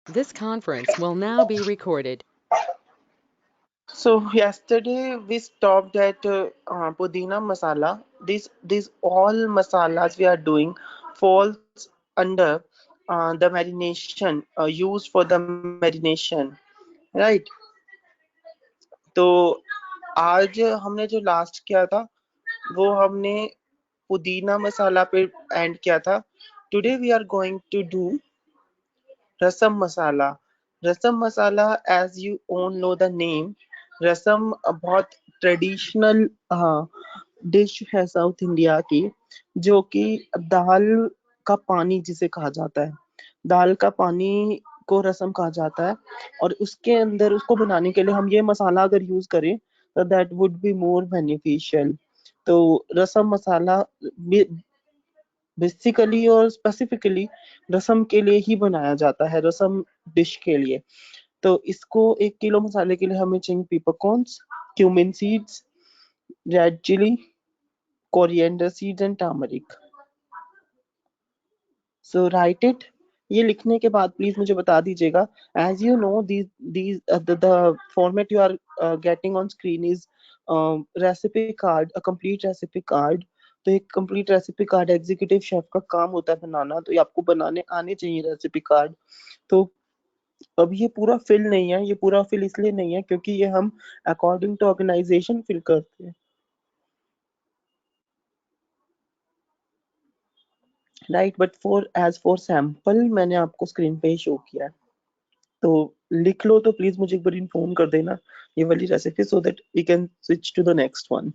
This conference will now be recorded. So yesterday we stopped at Pudina masala. These all masalas we are doing falls under the marination used for the marination, right? तो आज हमने जो last किया था वो हमने पुदीना मसाला पे एंड किया था. Today we are going to do rasam masala. Rasam masala, as you own know the name, rasam बहुत ट्रेडिशनल डिश है साउथ इंडिया की, जो कि दाल का पानी जिसे कहा जाता है. दाल का पानी को रसम कहा जाता है, और उसके अंदर उसको बनाने के लिए हम ये मसाला अगर यूज करें तो that would be more beneficial. तो रसम मसाला बेसिकली और स्पेसिफिकली रसम के लिए ही बनाया जाता है, रसम डिश के लिए. तो इसको 1 किलो मसाले के लिए हमें चाहिए peppercorns, cumin seeds, red chilli, coriander seeds and turmeric. So right it. ये लिखने के बाद प्लीज मुझे बता दीजिएगा. As you know these the format you are getting on screen is recipe card, a complete recipe card. तो एक complete recipe card executive chef का काम होता है बनाना, तो ये आपको बनाने आने चाहिए रेसिपी कार्ड. तो अब ये पूरा फिल नहीं है, ये पूरा फिल इसलिए नहीं है क्योंकि ये हम अकॉर्डिंग टू ऑर्गेनाइजेशन फिल करते हैं, right. But for as for sample मैंने आपको स्क्रीन पे ही शो किया है. तो लिख लो तो प्लीज मुझे एक बार इन्फॉर्म कर देना ये वाली recipe, so that we can switch to the next one.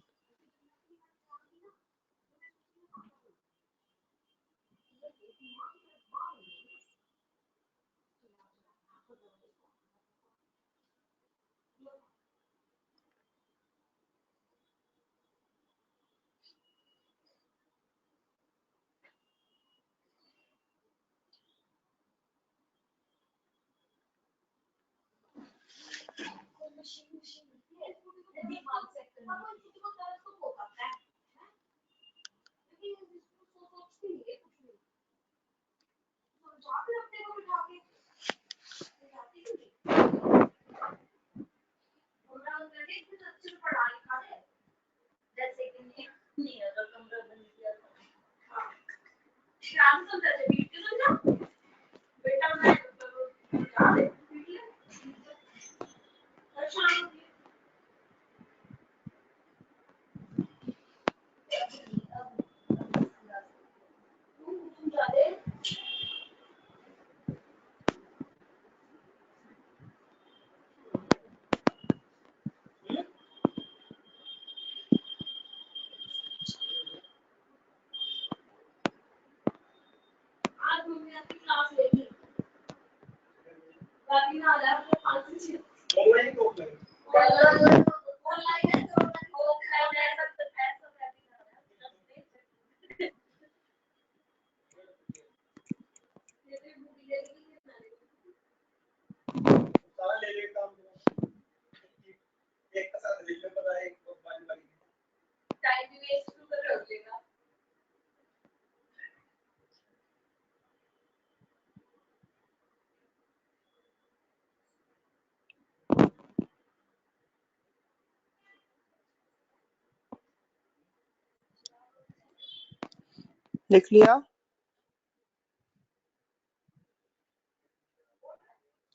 लिख लिया?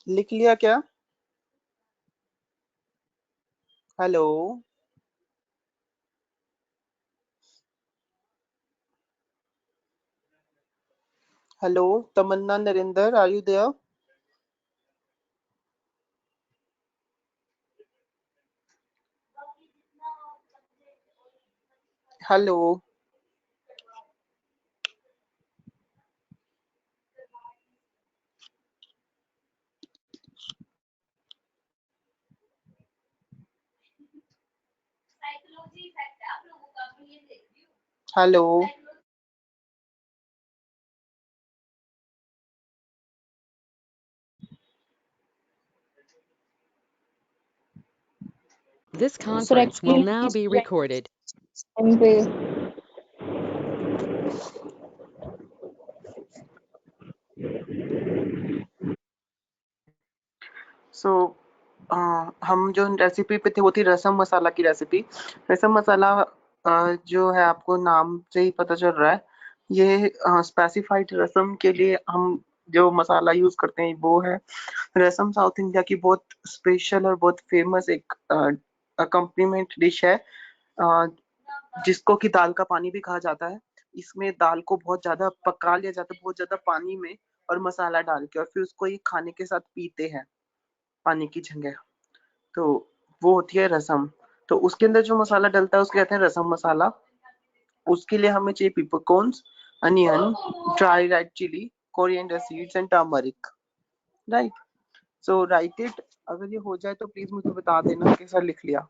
लिख लिया क्या? Hello? Hello Tamanna, Narendra, are you there? Hello? Hello? This Sir, conference will actually, now be recorded. and so हम जो रेसिपी पे थे वो थी रसम मसाला की रेसिपी। रसम मसाला जो है आपको नाम से ही पता चल रहा है, ये स्पेसिफाइड रसम के लिए हम जो मसाला यूज करते हैं वो है रसम। साउथ इंडिया की बहुत स्पेशल और बहुत फेमस एक अकम्पनीमेंट डिश है, जिसको कि दाल का पानी भी कहा जाता है। इसमें दाल को बहुत ज्यादा पका लिया जाता है, बहुत ज्यादा पानी में, और मसाला डाल के, और फिर उसको ये खाने के साथ पीते हैं पानी की जगह। तो वो होती है रसम। तो उसके अंदर जो मसाला डलता है उसको कहते हैं रसम मसाला। उसके लिए हमें चाहिए peppercorns, onion, dry red chilli, coriander seeds and turmeric. Right, so right it. अगर ये हो जाए तो प्लीज मुझे बता देना कैसा लिख लिया।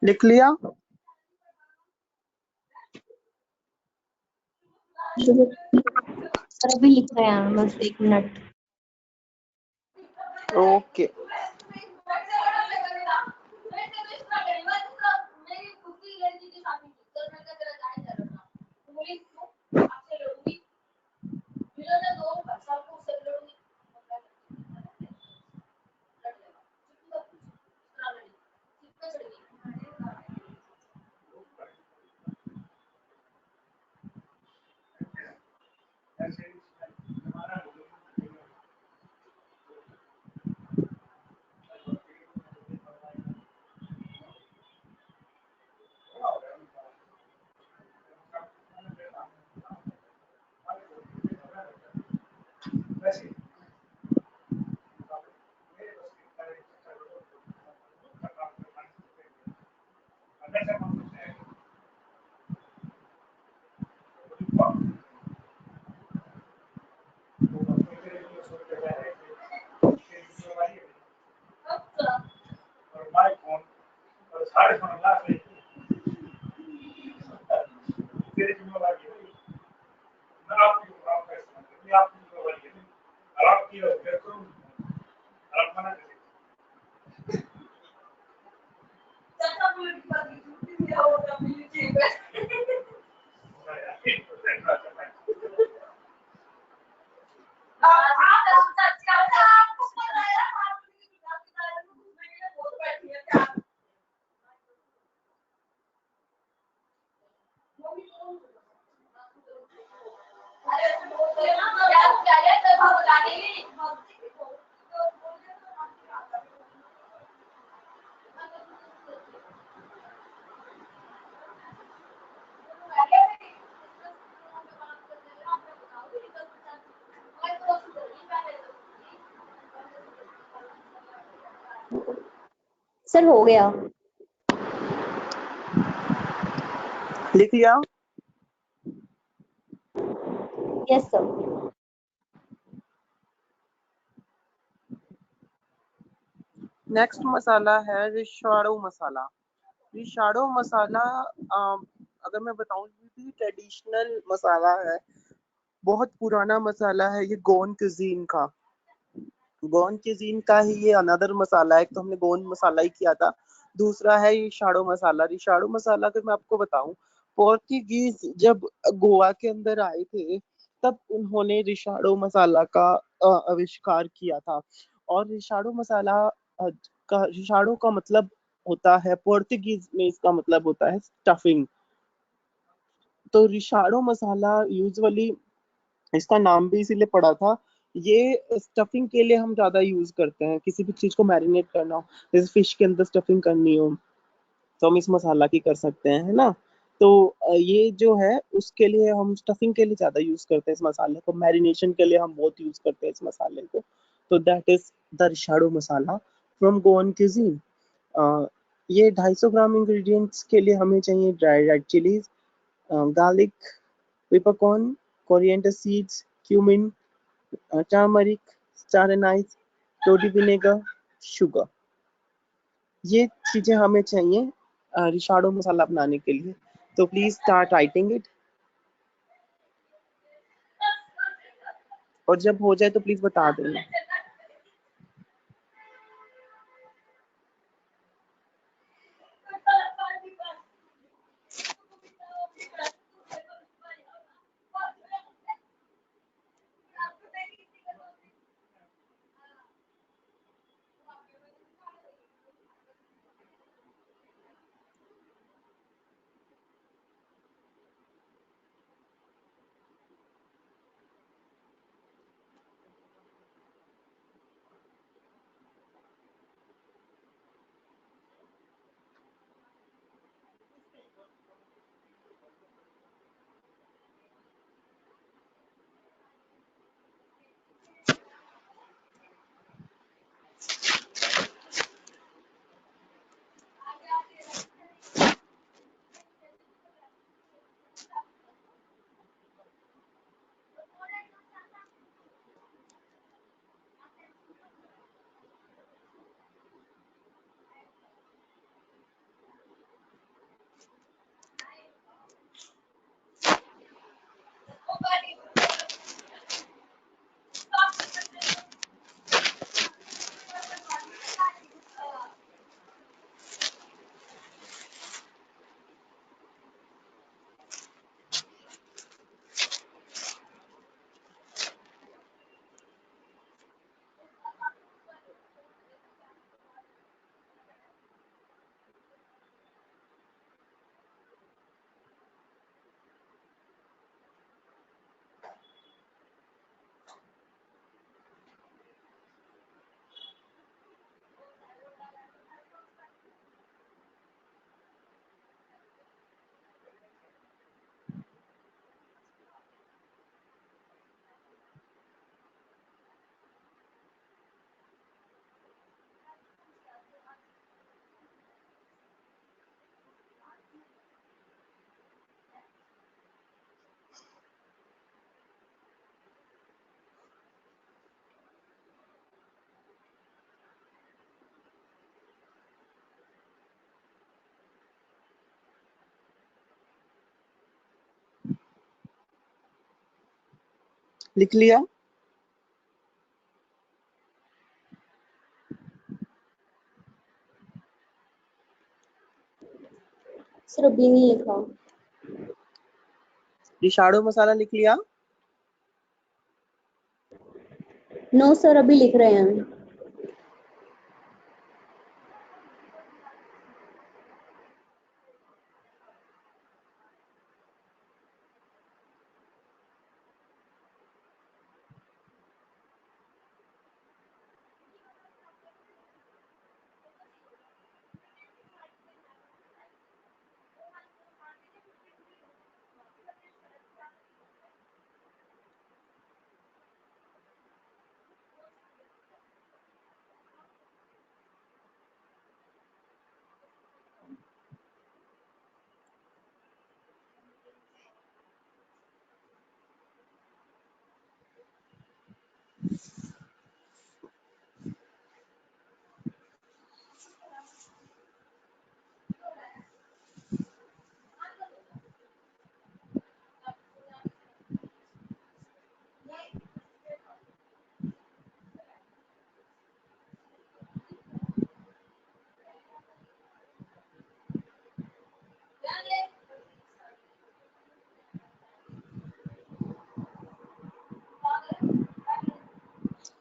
लिख लिया? सर अभी लिख रहे हैं, बस 1 मिनट। ओके। सर हो गया। लिख लिया? Yes, sir. नेक्स्ट मसाला है रिशाडो मसाला। रिशाडो मसाला अगर मैं बताऊं ये ट्रेडिशनल मसाला है, बहुत पुराना मसाला है ये गोंड cuisine का। गोंड cuisine का ही ये अनदर मसाला है। एक तो हमने गोंड मसाला ही किया था, दूसरा है रिशाडो मसाला। रिशाडो मसाला अगर मैं आपको बताऊं, पोर्तुगीज जब गोवा के अंदर आए थे तब उन्होंने रिशाडो मसाला का आविष्कार किया था। और रिशाडो मसाला का रिशाडो का मतलब होता है, पोर्तुगीज में इसका मतलब होता है स्टफिंग। तो रिशाडो मसाला यूजुअली इसका नाम भी इसीलिए पड़ा था, ये स्टफिंग के लिए हम ज्यादा यूज करते हैं। किसी भी चीज को मैरिनेट करना हो, जैसे फिश के अंदर स्टफिंग करनी हो तो हम इस मसाला की कर सकते हैं, है ना। तो ये जो है उसके लिए हम स्टफिंग के लिए ज्यादा यूज करते हैं इस मसाले को, मैरिनेशन के लिए हम बहुत यूज करते हैं इस मसाले को। तो that is the recheado masala from Goan cuisine। ये 250 ग्राम इंग्रेडिएंट्स के लिए हमें चाहिए dry red chillies, garlic, peppercorn, coriander seeds, cumin, turmeric, star anise, toddy vinegar, sugar. ये चीजें हमें चाहिए रिशाडो मसाला बनाने के लिए। तो प्लीज स्टार्ट राइटिंग इट, और जब हो जाए तो प्लीज बता देना। लिख लिया? सर अभी नहीं लिखा। रिशाडो मसाला लिख लिया? नो सर, अभी लिख रहे हैं।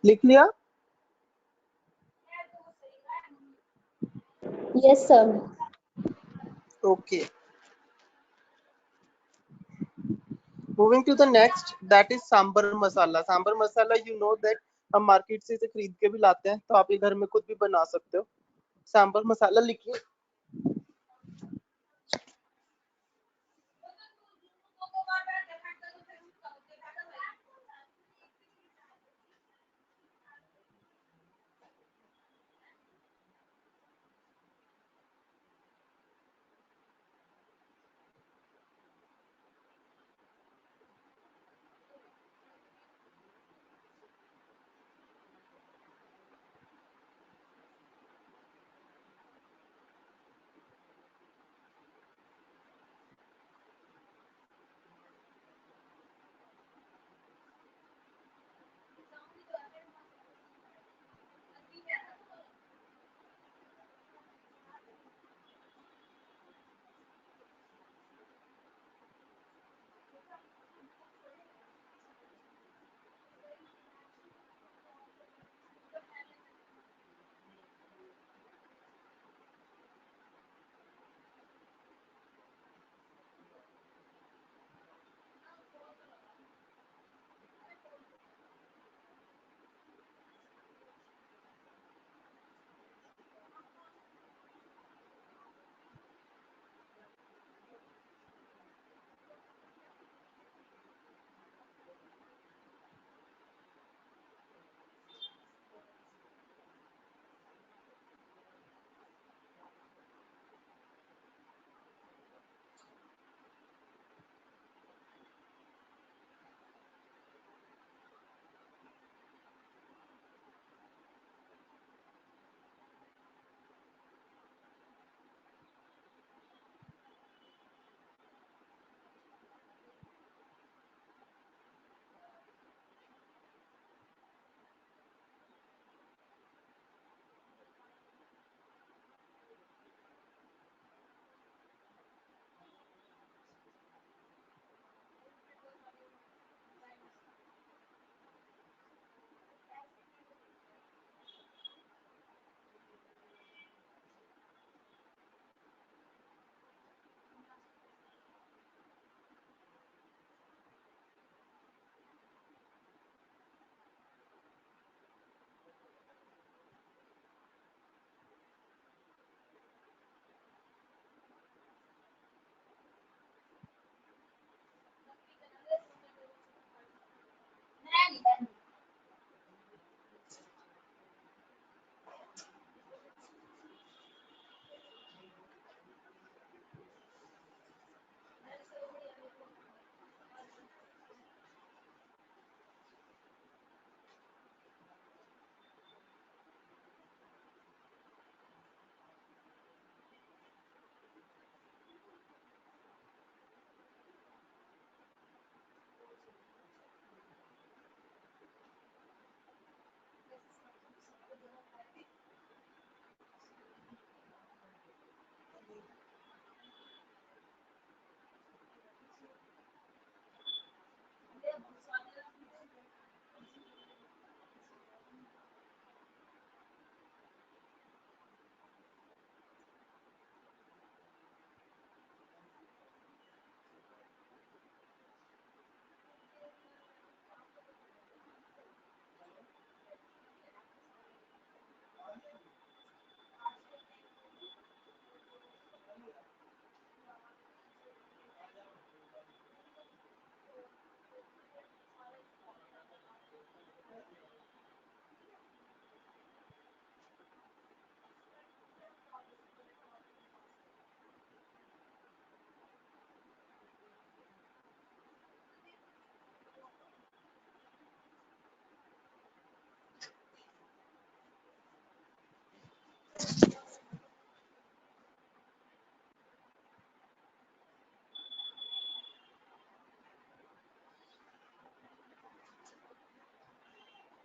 लिख लिया? Yes, sir. Okay. Moving to the next, that is sambar masala. Sambar masala, you know that हम मार्केट से इसे खरीद के भी लाते हैं, तो आप ये घर में खुद भी बना सकते हो. सांबर मसाला लिखिए.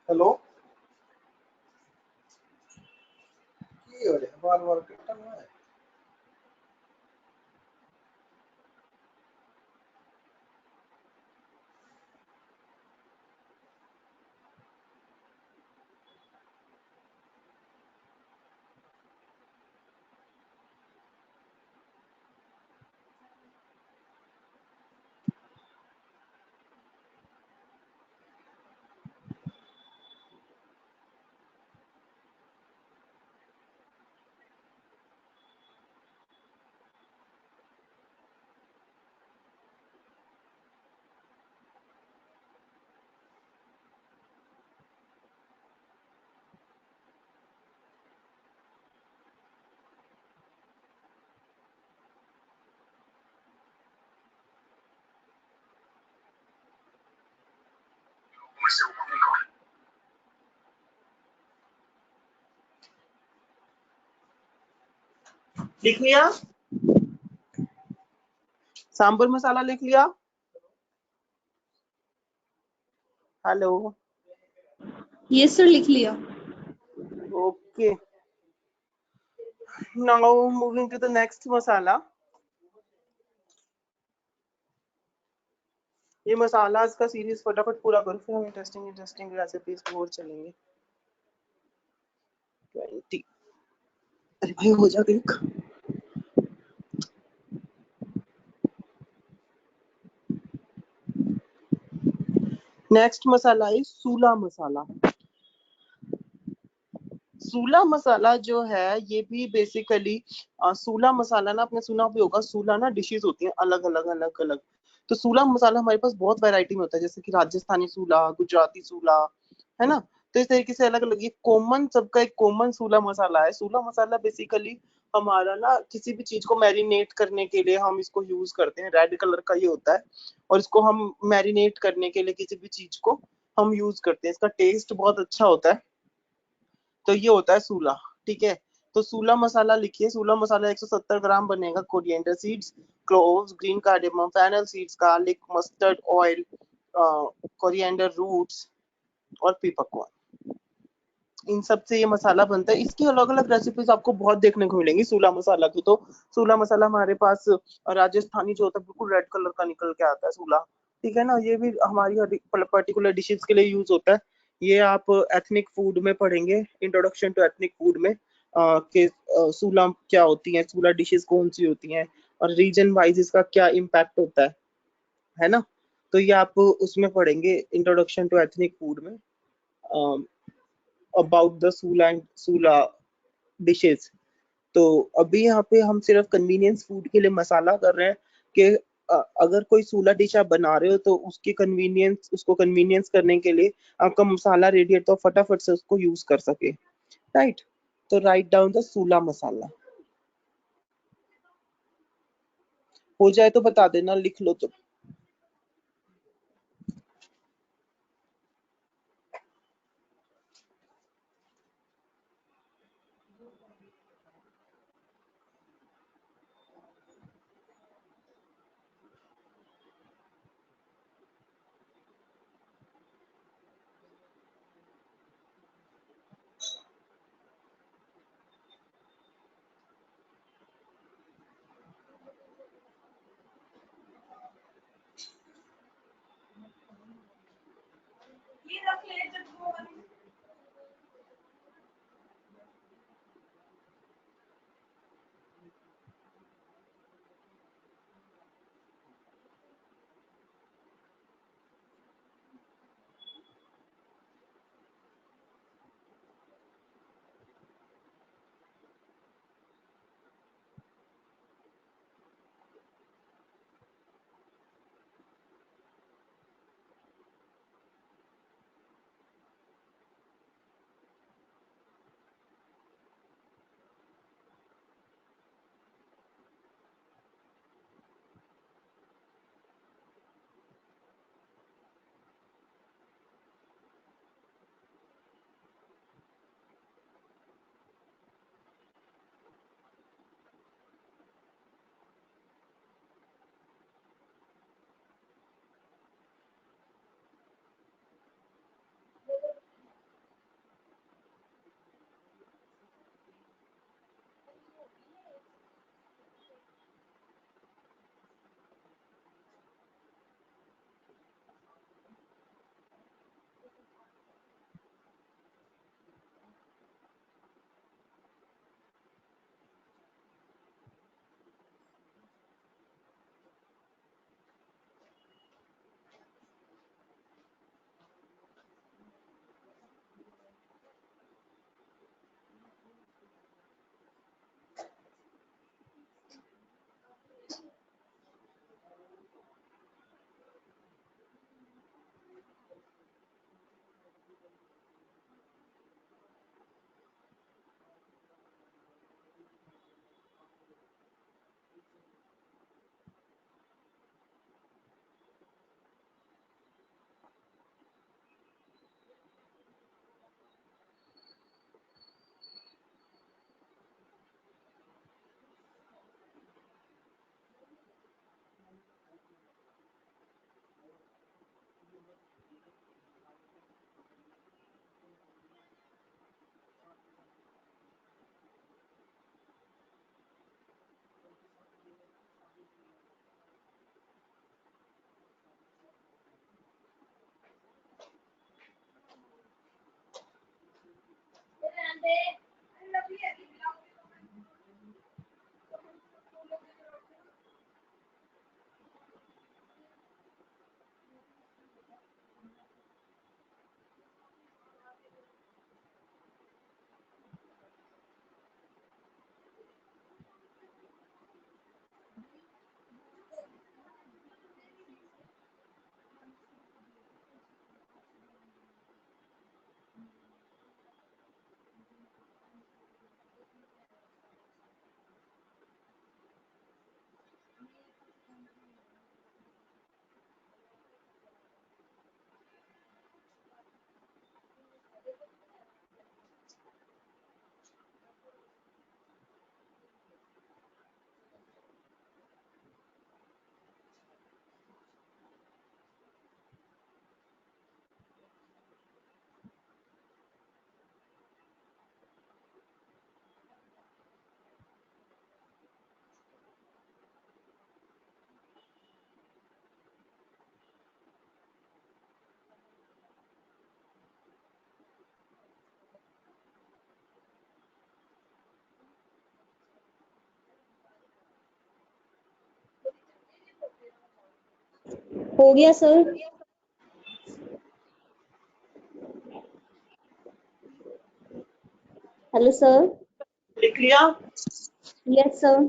हेलो, की हो रे बार-बार कटना है. लिख लिया? सांबर मसाला लिख लिया? हेलो, यस सर, लिख लिया। Okay. Now moving to the next masala. ये मसालास का सीरीज फटाफट पूरा करो, फिर हम इंटरेस्टिंग इंटरेस्टिंग रेसिपीज की ओर चलेंगे। 20। अरे भाई हो जा क्लिक। नेक्स्ट मसाला है सूला मसाला। सूला मसाला जो है ये भी बेसिकली सूला मसाला ना, आपने सुना भी होगा, सूला ना डिशेस होती हैं अलग अलग अलग अलग। तो सूला मसाला हमारे पास बहुत वैरायटी में होता है, जैसे कि राजस्थानी सूला, गुजराती सूला, है ना। तो इस तरीके से अलग अलग, ये कॉमन, सबका एक कॉमन सूला मसाला है। सूला मसाला बेसिकली हमारा ना किसी भी चीज को मैरिनेट करने के लिए हम इसको यूज करते हैं। रेड कलर का ये होता है और इसको हम मैरिनेट करने के लिए किसी भी चीज को हम यूज करते हैं। इसका टेस्ट बहुत अच्छा होता है। तो ये होता है सूला, ठीक है। तो सूला मसाला लिखिए। सूला मसाला 170 ग्राम बनेगा। Coriander seeds, cloves, green cardamom, fennel seeds, garlic, mustard oil, coriander roots और पीपरकॉर्न, इन सब से ये मसाला बनता है। इसकी अलग अलग रेसिपीज आपको बहुत देखने को मिलेंगी सूला मसाला की। तो सूला मसाला हमारे पास राजस्थानी जो होता है बिल्कुल रेड कलर का निकल के आता है सूला, ठीक है ना। ये भी हमारी पर्टिकुलर डिशेस के लिए यूज होता है। ये आप एथनिक फूड में पढ़ेंगे, इंट्रोडक्शन टू एथनिक फूड में, कि सूला क्या होती है, सूला डिशेस कौन सी होती हैं और रीजन वाइज इसका क्या इम्पैक्ट होता है ना। तो ये आप उसमें पढ़ेंगे, इंट्रोडक्शन टू एथनिक फूड में, about the Sula and Sula dishes. तो अभी यहाँ पे हम सिर्फ कन्वीनियंस फूड के लिए मसाला कर रहे हैं कि अगर कोई सूला डिश आप बना रहे हो तो उसको कन्वीनियंस करने के लिए आपका मसाला रेडी है तो फटाफट से उसको यूज कर सके, राइट। तो राइट डाउन द सूला मसाला। हो जाए तो बता देना, लिख लो तो। हो गया सर। Hello sir. लिख लिया? Yes sir.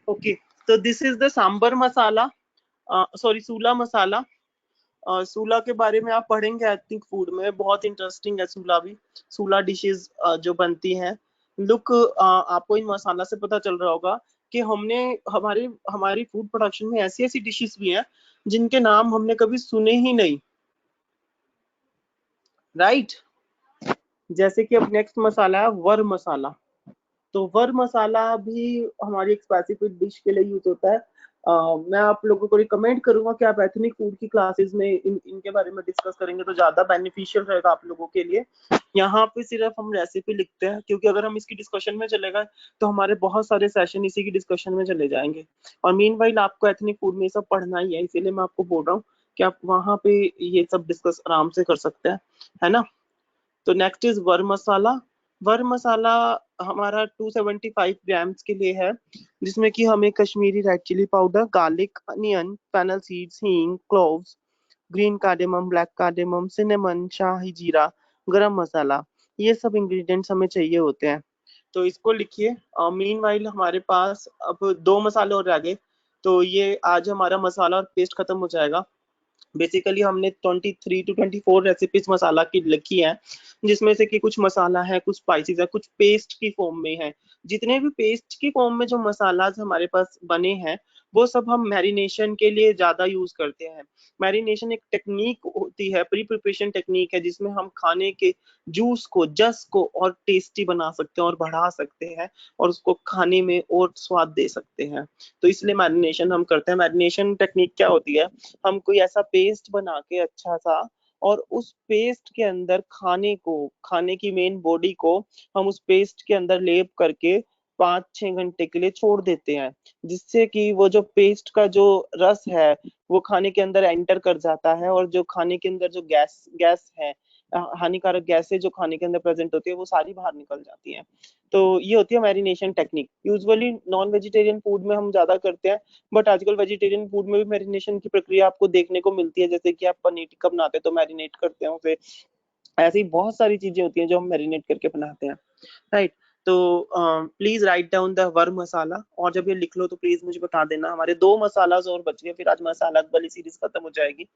ओके, तो this is the sambar masala, sorry sula masala. Sula के बारे में आप पढ़ेंगे आई थिंक फूड में, बहुत इंटरेस्टिंग है सूला भी। सूला डिशेस जो बनती हैं, लुक आपको इन मसाला से पता चल रहा होगा कि हमने हमारी हमारी फूड प्रोडक्शन में ऐसी ऐसी डिशेस भी हैं जिनके नाम हमने कभी सुने ही नहीं, राइट? जैसे कि अब नेक्स्ट मसाला है वर मसाला। तो वर मसाला भी हमारी एक स्पेसिफिक डिश के लिए यूज होता है। मैं आप लोगों को रिकमेंड करूंगा कि आप एथनिक फूड की क्लासेस में इनके बारे में डिस्कस करेंगे तो ज्यादा बेनिफिशियल रहेगा आप लोगों के लिए। यहाँ पे सिर्फ हम रेसिपी लिखते हैं, क्योंकि अगर हम इसकी डिस्कशन में चले गए तो हमारे बहुत सारे सेशन इसी की डिस्कशन में चले जाएंगे। और मीनवाइल आपको एथनिक फूड में ये सब पढ़ना ही है, इसीलिए मैं आपको बोल रहा हूँ कि आप वहां पे ये सब डिस्कस आराम से कर सकते हैं, है ना? तो नेक्स्ट इज वर मसाला। वर मसाला हमारा 275 ग्राम्स के लिए है, जिसमें कि हमें Kashmiri red chilli powder, garlic, onion, fennel seeds, hing, cloves, green cardamom, black cardamom, cinnamon, shahi jeera, garam मसाला, ये सब इंग्रेडिएंट्स हमें चाहिए होते हैं। तो इसको लिखिए। मीनवाइल हमारे पास अब 2 मसाले और रह गए, तो ये आज हमारा मसाला और पेस्ट खत्म हो जाएगा। बेसिकली हमने 23 to 24 रेसिपीज मसाला की लिखी है, जिसमें से कि कुछ मसाला है, कुछ स्पाइसेस है, कुछ पेस्ट की फॉर्म में है। जितने भी पेस्ट की फॉर्म में जो मसालाज हमारे पास बने हैं, वो सब हम मैरिनेशन के लिए ज्यादा यूज करते हैं। मैरिनेशन एक टेक्निक होती है, प्री प्रिपरेशन टेक्निक है, जिसमें हम खाने के जूस को, जस को और टेस्टी बना सकते हैं और बढ़ा सकते हैं और उसको खाने में और स्वाद दे सकते हैं। तो इसलिए मैरिनेशन हम करते हैं। मैरिनेशन टेक्निक क्या होती है? हम कोई ऐसा पेस्ट बना के अच्छा सा, और उस पेस्ट के अंदर खाने को, खाने की मेन बॉडी को हम उस पेस्ट के अंदर लेप करके 5-6 घंटे के लिए छोड़ देते हैं, जिससे कि वो जो पेस्ट का जो रस है वो खाने के अंदर एंटर कर जाता है, और जो खाने के अंदर जो गैस गैस है, हानिकारक गैसें जो खाने के अंदर प्रेजेंट होती है, वो सारी बाहर निकल जाती हैं। तो ये होती है marination technique. Usually non vegetarian food में हम ज्यादा करते हैं, बट आजकल वेजिटेरियन फूड में भी मैरिनेशन की प्रक्रिया आपको देखने को मिलती है। जैसे कि आप पनीर टिक्का बनाते हैं तो मैरिनेट करते हैं उसे, ऐसी ही बहुत सारी चीजें होती हैं जो हम मैरिनेट करके बनाते हैं, राइट? तो प्लीज राइट डाउन द वर मसाला, और जब ये लिख लो तो प्लीज मुझे बता देना। हमारे 2 मसालाज और बच गए, फिर आज मसाला वाली सीरीज खत्म हो जाएगी।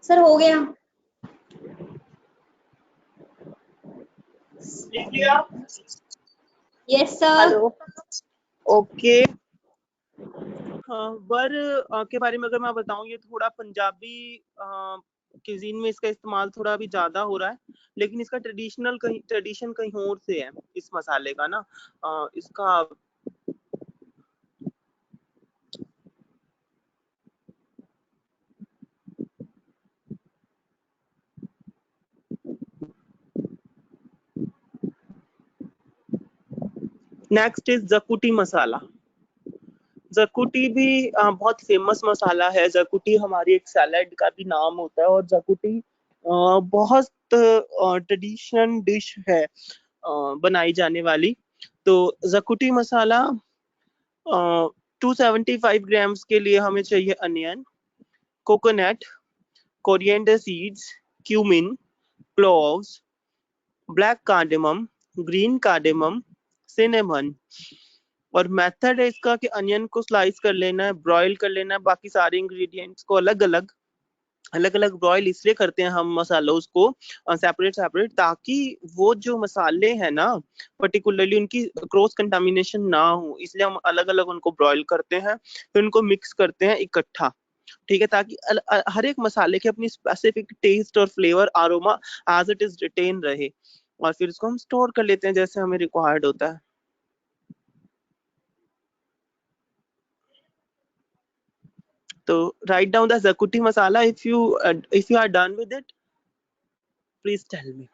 सर हो गया। Yes sir. हेलो। ओके। बर के बारे में अगर मैं बताऊं, ये थोड़ा पंजाबी क्यूजीन में इसका इस्तेमाल थोड़ा अभी ज्यादा हो रहा है, लेकिन इसका ट्रेडिशन कहीं और से है इस मसाले का ना। इसका नेक्स्ट इज जकुटी मसाला। जकुटी भी बहुत फेमस मसाला है। जकुटी हमारी एक सैलेड का भी नाम होता है, और जकुटी बहुत ट्रेडिशनल डिश है बनाई जाने वाली। तो जकुटी मसाला 275 ग्राम्स के लिए हमें चाहिए onion, coconut, coriander seeds, cumin, cloves, black cardamom, green cardamom, cinnamon. और मेथड है इसका कि अनियन को स्लाइस कर लेना है, ब्रॉयल कर लेना है, बाकी सारे इंग्रेडिएंट्स को अलग अलग ब्रॉयल इसलिए करते हैं हम मसालों को सेपरेट सेपरेट, ताकि वो जो मसाले हैं ना पर्टिकुलरली उनकी क्रॉस कंटामिनेशन ना हो, इसलिए हम अलग अलग उनको ब्रॉयल करते हैं, फिर उनको मिक्स करते हैं इकट्ठा। ठीक है, ताकि हर एक मसाले की अपनी स्पेसिफिक टेस्ट और फ्लेवर आरोमा एज इट इज रिटेन रहे, और फिर इसको हम स्टोर कर लेते हैं जैसे हमें रिक्वायर्ड होता है। तो write down the zakuti masala. If you are done with it, please tell me.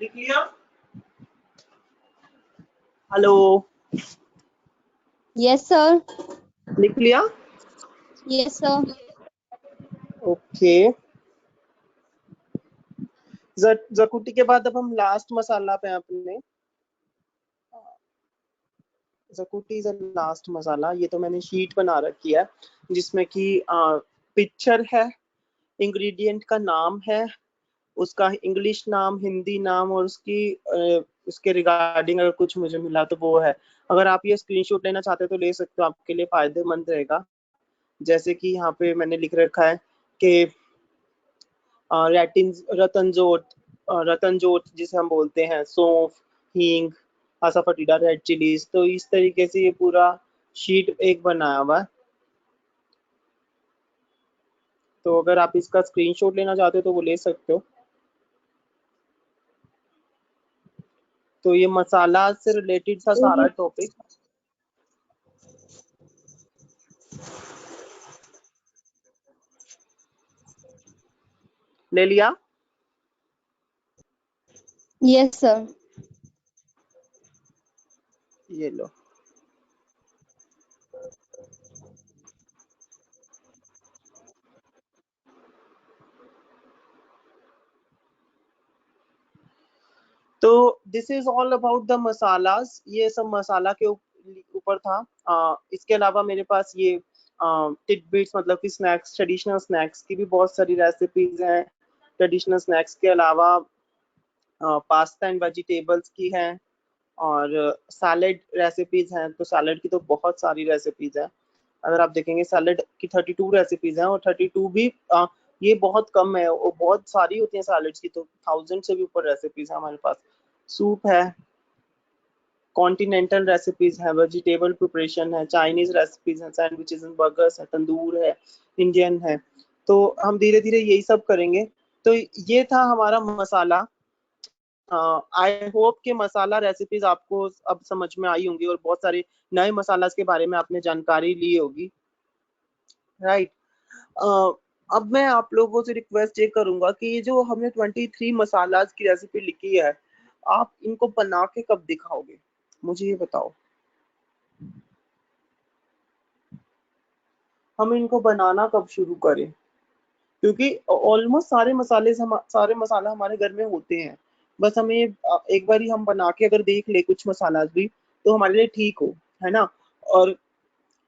लिख लिया? Hello, yes sir. लिख लिया? Yes sir. ओके। जकुटी के बाद अब हम लास्ट मसाला पे अपने, जकुटी इज लास्ट मसाला। ये तो मैंने शीट बना रखी है जिसमें कि पिक्चर है, इंग्रेडिएंट का नाम है, उसका इंग्लिश नाम, हिंदी नाम और उसके रिगार्डिंग अगर कुछ मुझे मिला तो वो है। अगर आप ये स्क्रीनशॉट लेना चाहते हो तो ले सकते हो, आपके लिए फायदेमंद रहेगा। जैसे कि यहाँ पे मैंने लिख रखा है कि रतनजोत जिसे हम बोलते हैं, सौंफ, हींग, असाफेटिडा, रेड चिलीज। तो इस तरीके से ये पूरा शीट एक बनाया हुआ है। तो अगर आप इसका स्क्रीनशॉट लेना चाहते हो तो वो ले सकते हो। तो ये मसाला से रिलेटेड था सारा टॉपिक। ले लिया? Yes sir. ये लो। तो this is all about the masalas. ये सब मसाला के ऊपर था। इसके अलावा मेरे पास ये टिडबिट्स मतलब कि स्नैक्स, ट्रेडिशनल स्नैक्स की भी बहुत सारी रेसिपीज हैं। ट्रेडिशनल स्नैक्स के अलावा पास्ता एंड वेजिटेबल्स की हैं और सैलेड रेसिपीज हैं। तो सैलेड की तो बहुत सारी रेसिपीज हैं। अगर आप देखेंगे सैलेड की 32 रेसिपीज हैं और 32 भी ये बहुत कम है, और बहुत सारी होती हैं सैलेड्स की तो 1000 से भी ऊपर रेसिपीज है हमारे पास। सूप है, कॉन्टिनेंटल रेसिपीज है, वेजिटेबल प्रिपरेशन है, चाइनीज रेसिपीज है, सैंडविचेस एंड बर्गर्स है, तंदूर है, इंडियन है। तो हम धीरे धीरे यही सब करेंगे। तो ये था हमारा मसाला। आई होप कि मसाला रेसिपीज आपको अब समझ में आई होंगी और बहुत सारे नए मसाला के बारे में आपने जानकारी ली होगी, राइट। अब मैं आप लोगों से रिक्वेस्ट ये करूंगा कि ये जो हमने 23 मसाला की रेसिपी लिखी है, आप इनको बना के कब दिखाओगे, मुझे ये बताओ। हम इनको बनाना कब शुरू करें, क्योंकि ऑलमोस्ट सारे मसाला हमारे घर में होते हैं। बस हमें एक बार हम बना के अगर देख ले कुछ मसाला भी तो हमारे लिए ठीक हो, है ना। और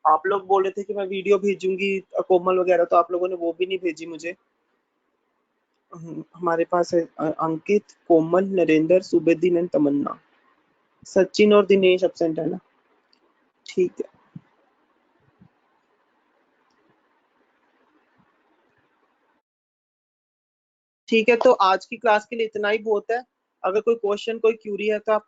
आप लोग बोल रहे थे कि मैं वीडियो भेजूंगी कोमल वगैरह, तो आप लोगों ने वो भी नहीं भेजी मुझे। हमारे पास है अंकित, कोमल, नरेंद्र, सुबेदीन एंड तमन्ना। सचिन और दिनेश एब्सेंट है ना, ठीक है। ठीक है, तो आज की क्लास के लिए इतना ही बहुत है। अगर कोई क्वेश्चन, कोई क्यूरी है तो आप